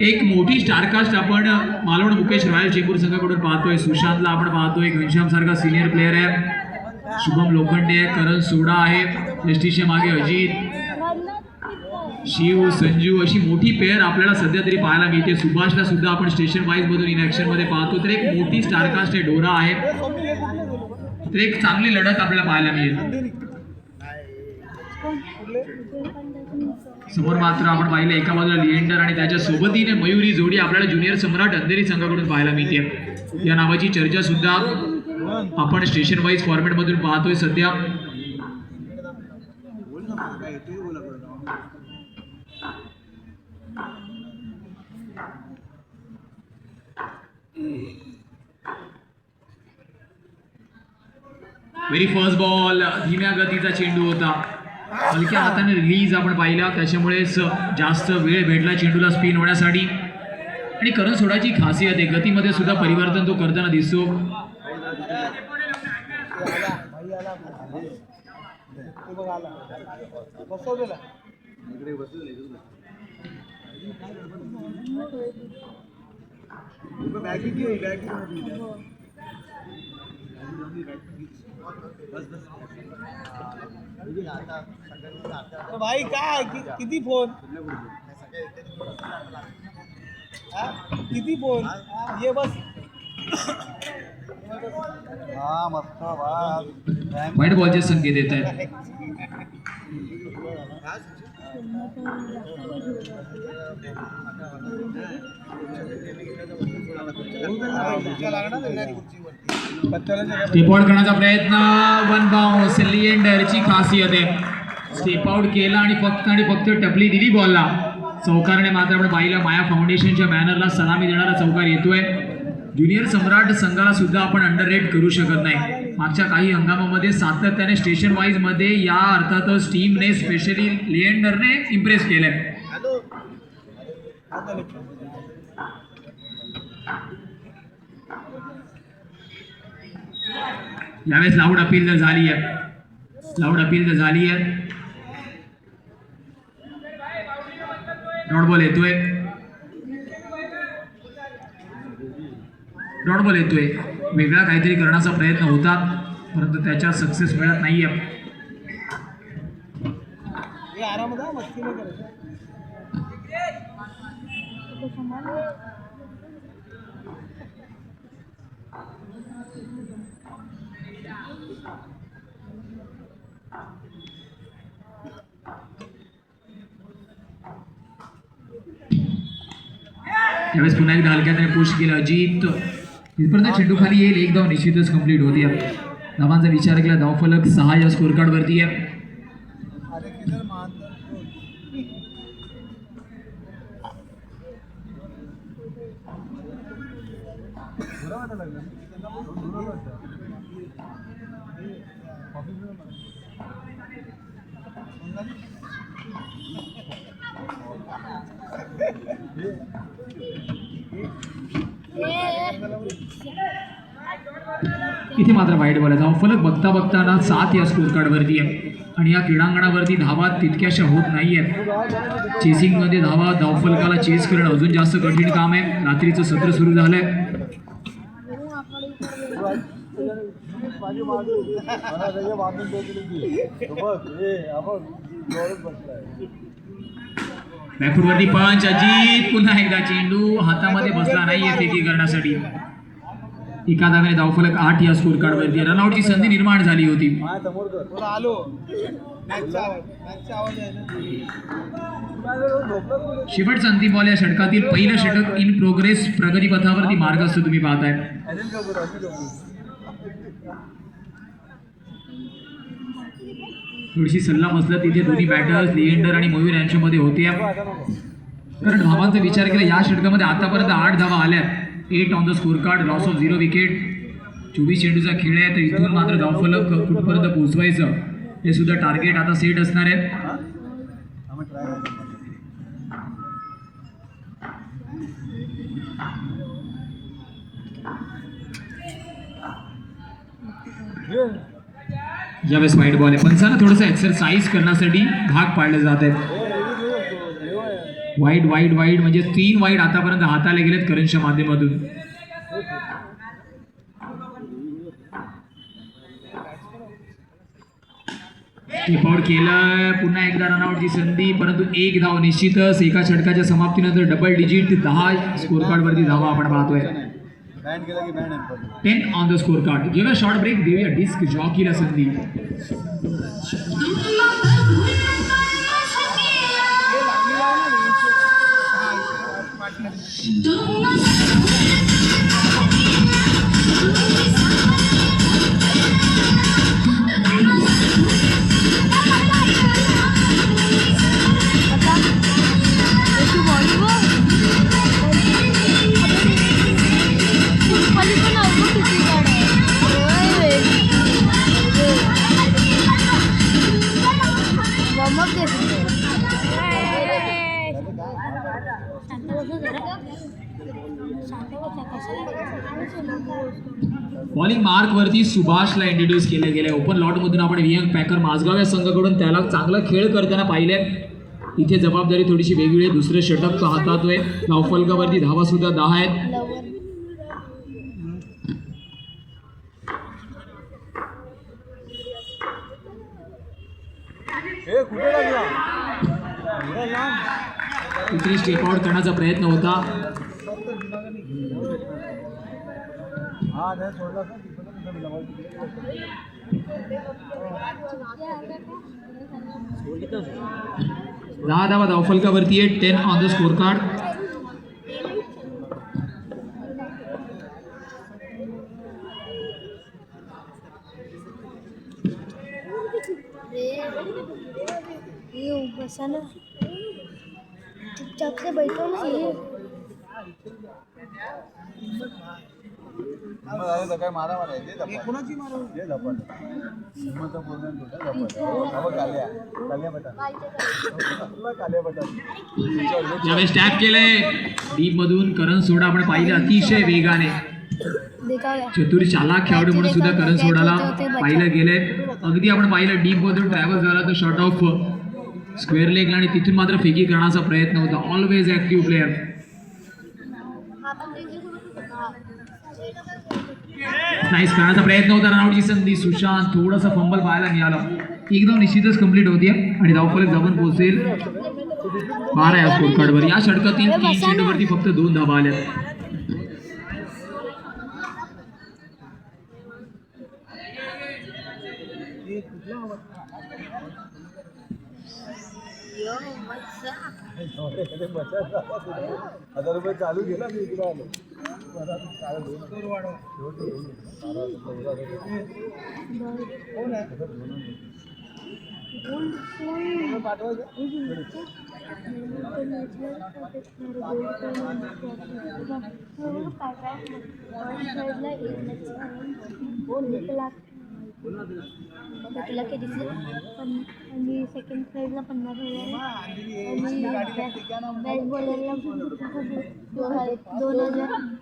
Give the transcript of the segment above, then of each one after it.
एक मोठी स्टारकास्ट आपण मालवण मुकेश रॉयल चेंबूर संघाकडून पाहतोय. सुशांतला आपण पाहतोय, घनश्याम सारखा सिनियर प्लेअर आहे, शुभम लोखंडे आहे, करण सोडा आहे, यष्टीच्या मागे अजित, शिव, संजू अशी मोठी पेअर आपल्याला सध्या तरी पाहायला मिळते. सुभाषला सुद्धा आपण स्टेशन वाईज मधून इन ऍक्शन मध्ये पाहतो. तर एक मोठी स्टारकास्ट आहे, डोरा आहे, तर एक चांगली लढत आपल्याला पाहायला मिळेल. समोर मात्र आपण पाहिलं एका बाजूला लिएंडर आणि त्याच्या सोबतीने मयुरी जोडी आपल्याला ज्युनियर सम्राट अंधेरी संघाकडून पाहायला मिळते. या नावाची चर्चा सुद्धा आपण स्टेशन वाईज फॉर्मॅट मधून पाहतोय सध्या. व्हेरी फर्स्ट बॉल, धीम्या गतीचा चेंडू होता, हलक्या हाताने रिलीज आपण पाहिला, त्याच्यामुळेच जास्त वेळ भेटला चेंडूला स्पिन होण्यासाठी. आणि करण सोडाची खासियत आहे, गतीमध्ये सुद्धा परिवर्तन तो करताना दिसतो. भाई काय किती फोन किती फोन ये बस. हा मस्त वाईट बॉलचे संकेत येत आहेत. स्टेप आउट करण्याचा प्रयत्न, वन बाउन्स, लिएंडरची खासियत आहे, स्टेप आउट केला आणि फक्त टपली दिली बॉलला. चौकारने मात्र आपण पाहिलं माया फाउंडेशनच्या बॅनरला सलामी देणारा चौकार येतोय. ज्युनियर सम्राट संघाला सुद्धा आपण अंडररेट करू शकत नाही. मागच्या काही हंगामामध्ये सातत्याने स्टेशन वाईज मध्ये या अर्थातच टीमने स्पेशली लिएंडरने इम्प्रेस केलंय. यावेळेस लाऊड अपील तर झाली आहे, डॉट बॉल येतोय, वेगळा काहीतरी करण्याचा प्रयत्न होता परंतु त्याच्या सक्सेस मिळत नाहीये. त्यावेळेस पुन्हा एकदा हलक्याने पुश केलं अजित, इथपर्यंत चेंडू खाली येईल, एक धाव निश्चितच कंप्लीट होती. धावांचा विचार केला, धावफलक 6 या स्कोर कार्ड वरती आहे. इथे मात्र वाईट बॉल आहे. धावफलक बघताना 7 या स्कोर कार्ड वरती आहे आणि या क्रीडांगणावरती धावा तितक्याशा होत नाहीयेत. चेसिंग मध्ये धावफलकाला चेस करणं अजून जास्त कठीण काम आहे. रात्रीचं सत्र सुरू झालंय. बॅकफुटवरती पंच, अजित पुन्हा एकदा चेंडू हातामध्ये बसला नाहीये फेकी करण्यासाठी. एका धावेने धावफलक 8 या स्कोर कार्ड वरती. रनआउटची संधी निर्माण झाली होती. शेवटचा अंतिम बॉल या षटकातील पहिलं षटक इन प्रोग्रेस प्रगतीपथावरती मार्गस्थ तुम्ही पाहताय. थोडीशी सल्ला मसलत तिथे दोन्ही बॅटर्स लिएंडर आणि मयूर यांच्यामध्ये होते. कारण धावांचा विचार केला या षटकामध्ये आतापर्यंत 8 धावा आल्या, 8 on the score card, loss of 0 wicket, 24 चेंडूचा खेळ आहे. तर इथून मात्र धावफलक कुठपर्यंत पोहोचवायचं हे सुद्धा टार्गेट आता सेट असणार आहे. ज्यावेळेस वाईट बॉल आहे, पंचांना थोडंसं एक्सरसाइज करण्यासाठी भाग पाडले जात आहेत. वाईट वाईट वाईट म्हणजे 3 वाईट आतापर्यंत हाताला गेलेत करणच्या माध्यमातून. टेप आउट केलं, पुन्हा एकदा रनआउटची संधी, परंतु 1 धाव निश्चितच. एका षटकाच्या समाप्तीनंतर डबल डिजिट 10 स्कोर कार्ड वरती धावा आपण पाहतोय. 10 ऑन द स्कोर कार्ड. घेऊया शॉर्ट ब्रेक, देऊया डिस्क जॉकीला संधी. बॉलिंग मार्क वरती सुभाषला इंट्रोड्यूस केलं गेलं. ओपन लॉट मधून आपण वियंग पॅकर माझगाव या संघाकडून त्याला चांगला खेळ करताना पाहिले. इथे जबाबदारी थोडीशी वेगळी आहे. दुसरं षटक तो हातातोय. धावफलकावरती धावा सुद्धा 10 आहेत. तिसरी स्टेप आउट करण्याचा प्रयत्न होता. दहा धावा धावफलकावरती आहे. 10 ऑन द स्कोर कार्ड. चुपचाप से बैठो ना. काय मारा मारा कोणाची मारा यावेळेस टॅप केलंय डीप मधून. करण सोडा आपण पाहिलं अतिशय वेगाने. चतुर चालाक खेळाडू म्हणून सुद्धा करण सोडाला पाहिलं गेलंय. अगदी आपण पाहिलं डीप मधून ट्रॅव्हल झाला तर शॉर्ट ऑफ स्क्वेअर लेग आणि तिथून मात्र फेकी करण्याचा प्रयत्न होता. Always active player. नाईस करण्याचा प्रयत्न होता. रनआउटची संधी. सुशांत थोडासा फंबल पाहायला मिळाला. एकदम निश्चितच कंप्लीट होती आणि धावफलक जवळ पोहोचेल 12 या स्कोर कार्डवर. या षटकातील 3 चेंडूवरती फक्त 2 धावा आल्या. ₹1000 चालू केला मी इकडे आलो. तुला किती आणि सेकंड प्राईजला 50,000 आणि बॅट बॉलरला 2,000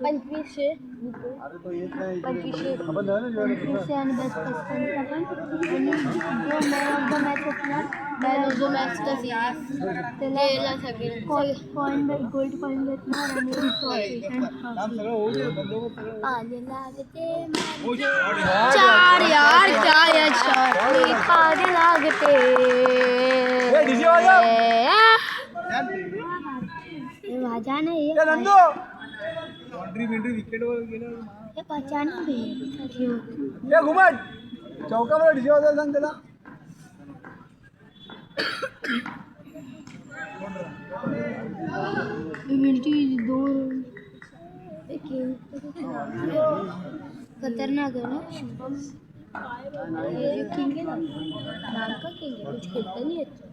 2500 आणि बॅट कस्टमरला पण. आणि जो मॅन ऑफ द मॅच असणार जो मॅच त्याला कॉईन बॅट गोल्ड कॉईन भेटणार आणि चार यार लागते माझ्या नाही विकेटवर गेलं हे पचाना घुमट चौकामध्ये डीजे वाजायला सांग त्याला. खतरनाक है ना शुभम. ये जो किंग है ना नाम का किंग है. कुछ खेलता नहीं अच्छा.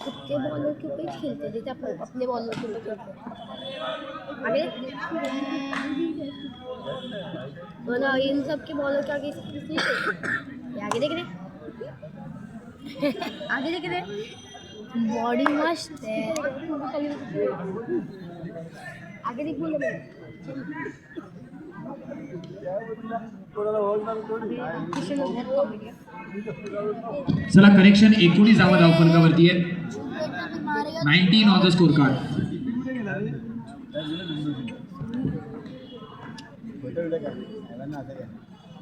सबके बॉलर के ऊपर खेलते जैसे अपने बॉलर के ऊपर खेलते. आगे बोला इन सब के बॉलर के आगे इसलिए आगे देख रहे आगे देख रहे बॉडी मस्त है. आगे देख बोलो चला कनेक्शन 19 धावा धावफलकावरती आहे. 19 on the scorecard.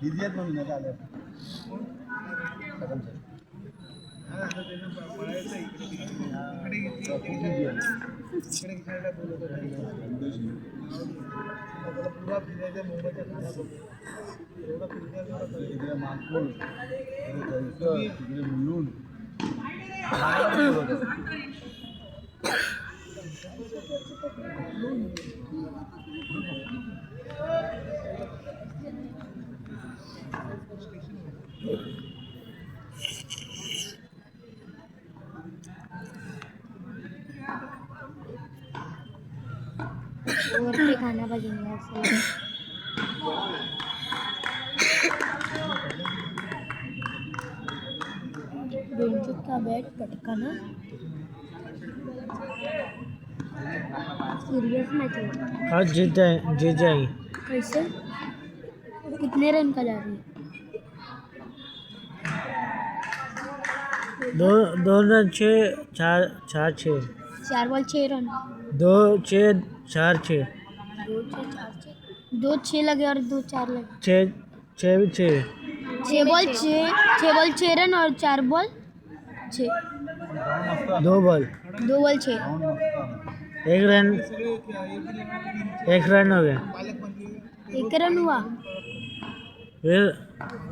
बिझी आहेत म्हणून नाही आलं पुरा फिरायचं मुंबईच्या तिकडे मागपूर तिकडे मुलून और पे खाना बजेंगे बेंचू का बैट पटकाना सीरियस मैच है आज जीत जाएगी कैसे कितने रन का जा रही है दो रन 4 बॉल 6 रन 2 6 4 6 2 6 लगे और 2 4 लगे 6 6 बॉल 6 रन और 4 बॉल 6 2 बॉल 6 1 रन हो गया 1 रन हुआ फिर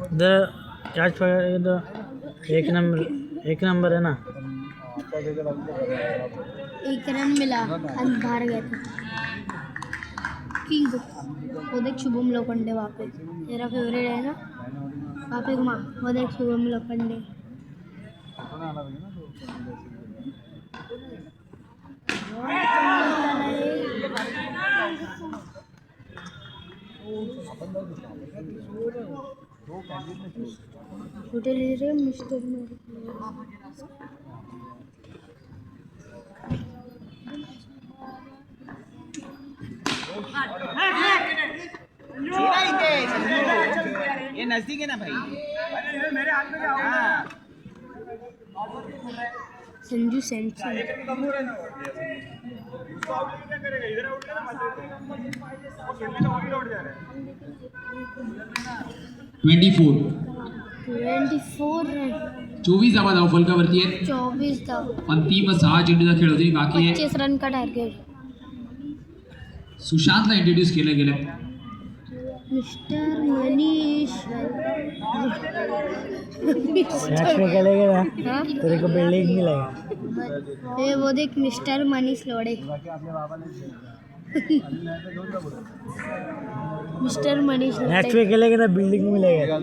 इधर कैच पकड़ तो एक नंबर है ना 1 रन मिला और बाहर गया था किंग वो देख शुभम लोखंडे वहाँ पे तेरा फेवरेट है ना वहाँ पे घुमा वो देख शुभम लोखंडे होटल रे मिस्टर ये नजदीक है ना भाई मेरे हाथ में हाँ संजू सैमसन 24 रन 24 धावा धावफलकावरती आहेत 24 धाव अंतिम 6 चेंडूचा खेळ होती बाकी आहे 25 रन का टार्गेट सुशांतला इंट्रोड्यूस केलं गेलं मिस्टर मनीष मैच में खेलेगा ना हाँ? तेरे को बिल्डिंग मिलेगा ये वो देख मिस्टर मनीष लोड़े मिस्टर मनीष मैच लोड़े में खेलेगा ना बिल्डिंग मिलेगा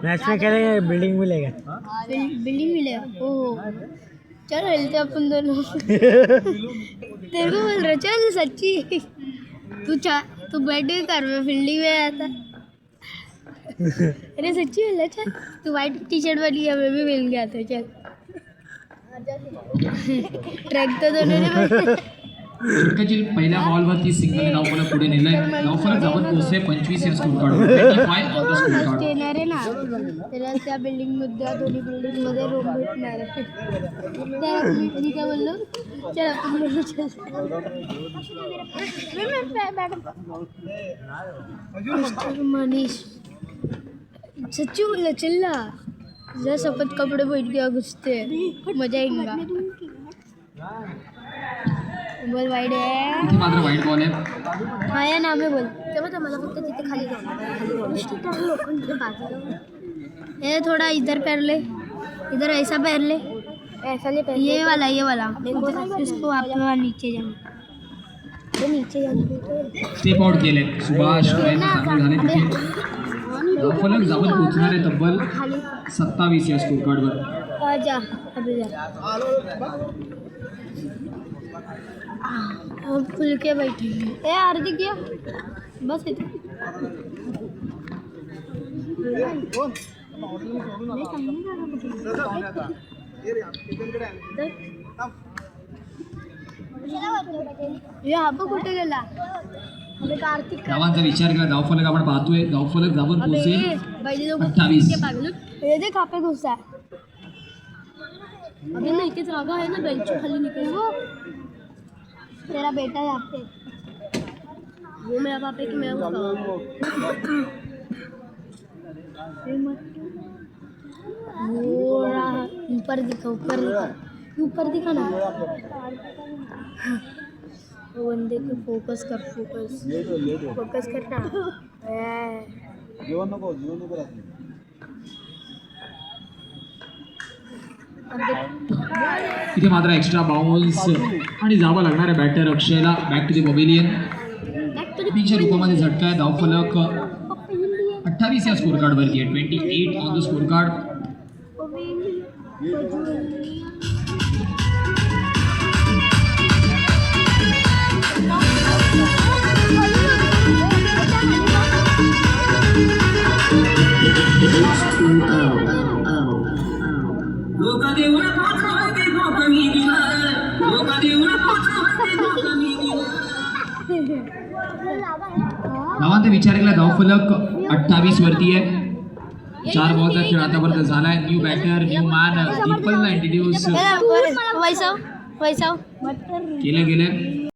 मैच में खेलेगा बिल्डिंग मिलेगा बिल्डिंग मिलेगा ओह चलो हिलते अपन दोनों तेरे को बोल रहा चल सच्ची तू बैटिंग कर मैं फील्डिंग में आता अरे सच्ची मिल चल तू वाइट टी शर्ट वाली है मैं भी मिल गया था चल ट्रॅक तो दोनों ने षटकातील पहिल्या बॉलवरती सिंगलने धावफलक पुढे नेलंय धावफलक धावत पोहोचले 25 या score card 25 on the score card येणार आहे ना त्याला त्या बिल्डिंग मध्ये दोन्ही बिल्डिंग मध्ये रूम भेटणार आहे त्या मी काय बोललो चल आपण बोलू चल मिस्टर मनीष सच्ची बोलला चिल्ला जरा सफेद कपड़े बैठ गया घुसते मजा आएगा बोल वाईट आहे इथे मात्र वाईट बॉल आहे हा या नामे बोल तेव्हा मला फक्त तिथे खाली जाऊ ये थोड़ा इधर पैर ले इधर ऐसा पैर ले ऐसा नहीं पैर ये वाला इसको आप नीचे जाना तो नीचे जाना स्टेप आउट केले सुभाष प्रयत्न चांगले झाले तिथे धावफलक धावत पोहोचणारे तब्बल 27 या स्कोर कार्डवर जा अभी जा हम खुल के बैठेंगे ए आरती किया बस इतना ये हा कुठे गेला अबे कार्तिक धावांचा विचार केला धावफलक आपण पाहतोय धावफलक धावून पोहोचेल बैली लोग 28. ये देख कहाँ पे घुसा है अभी नहीं इतनी जगह है ना बेंच खाली निकल तेरा बेटा यहाँ पे वो मेरा पापा कि मैं उसका वो रहा ऊपर दिखा ऊपर दिखा ना वो बंदे को फोकस कर फोकस करना जेवण नको रात्री इथे मात्र एक्स्ट्रा बाउन्स आणि जावं लागणार आहे बॅटर अक्षयला बॅक टू द पवेलियन च्या रूपामध्ये झटकाय धावफलक 28 या स्कोर कार्ड वरती आहे 28 ऑन द स्कोर कार्ड धावांचा विचार केला धावफलक 28 वरती आहे 4 बॉलचा खेळ आतापर्यंत झालाय न्यू बॅटर न्यू मॅन दीपलला इंट्रोड्यूस वैसा केलं गेलं